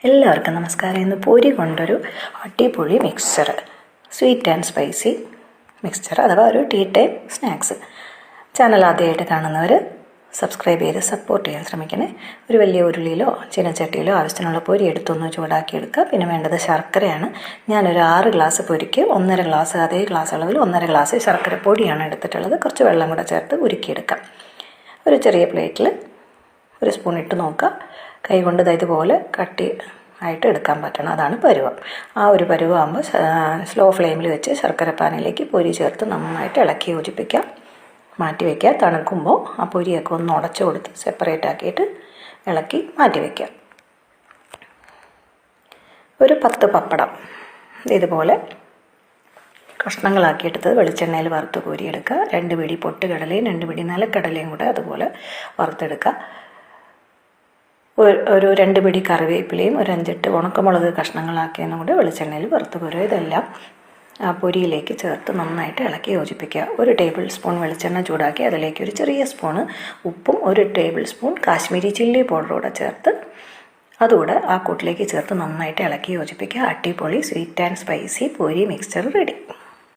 എല്ലാവർക്കും നമസ്കാരം. ഇന്ന് പൂരി കൊണ്ടൊരു അടിപൊളി mixture, sweet and spicy mixture അഥവാ ഒരു ടീ ടൈം സ്നാക്സ്. ചാനൽ ആദ്യമായിട്ട് കാണുന്നവർ സബ്സ്ക്രൈബ് ചെയ്ത് സപ്പോർട്ട് ചെയ്യാൻ ശ്രമിക്കണേ. ഒരു വലിയ ഉരുളിയിലോ ചീനച്ചട്ടിയിലോ ആവശ്യത്തിനുള്ള പൊരി എടുത്തൊന്ന് ചൂടാക്കിയെടുക്കുക. പിന്നെ വേണ്ടത് ശർക്കരയാണ്. ഞാനൊരു 6 ഗ്ലാസ് പൊരിക്ക് 1.5 ഗ്ലാസ്, അതേ ഗ്ലാസ് അളവിൽ 1.5 ഗ്ലാസ് ശർക്കര പൊടിയാണ് എടുത്തിട്ടുള്ളത്. കുറച്ച് വെള്ളം കൂടെ ചേർത്ത് ഉരുക്കിയെടുക്കാം. ഒരു ചെറിയ പ്ലേറ്റിൽ ഒരു സ്പൂൺ ഇട്ട് നോക്കുക. കൈ കൊണ്ട് ഇതുപോലെ കട്ടി ആയിട്ട് എടുക്കാൻ പറ്റണം. അതാണ് പരുവം. ആ ഒരു പരുവമാകുമ്പോൾ സ്ലോ ഫ്ലെയിമിൽ വെച്ച് ശർക്കര പാനിലേക്ക് പൊരി ചേർത്ത് നന്നായിട്ട് ഇളക്കി യോജിപ്പിക്കാം. മാറ്റി വയ്ക്കുക. തണുക്കുമ്പോൾ ആ പൊരിയൊക്കെ ഒന്ന് ഉടച്ചു കൊടുത്ത് സെപ്പറേറ്റ് ആക്കിയിട്ട് ഇളക്കി മാറ്റി വയ്ക്കാം. ഒരു 10 പപ്പടം ഇതുപോലെ കഷ്ണങ്ങളാക്കിയെടുത്തത് വെളിച്ചെണ്ണയിൽ വറുത്ത് കോരിയെടുക്കുക. 2 പിടി പൊട്ടുകടലയും 2 പിടി നിലക്കടലയും കൂടെ അതുപോലെ വറുത്തെടുക്കുക. ഒരു 2 പിടി കറിവേപ്പിലയും ഒരു 5-8 ഉണക്കമുളക് കഷ്ണങ്ങളാക്കിയതും കൂടെ വെളിച്ചെണ്ണയിൽ വറുത്ത് കോരുക. ഇതെല്ലാം ആ പൊരിയിലേക്ക് ചേർത്ത് നന്നായിട്ട് ഇളക്കി യോജിപ്പിക്കുക. 1 ടേബിൾ സ്പൂൺ വെളിച്ചെണ്ണ ചൂടാക്കി അതിലേക്ക് ഒരു ചെറിയ സ്പൂണ് ഉപ്പും 1 ടേബിൾ സ്പൂൺ കാശ്മീരി ചില്ലി പൗഡറും കൂടെ ചേർത്ത് അതുകൂടെ ആ കൂട്ടിലേക്ക് ചേർത്ത് നന്നായിട്ട് ഇളക്കി യോജിപ്പിക്കുക. അടിപൊളി sweet and spicy puri mixture ready.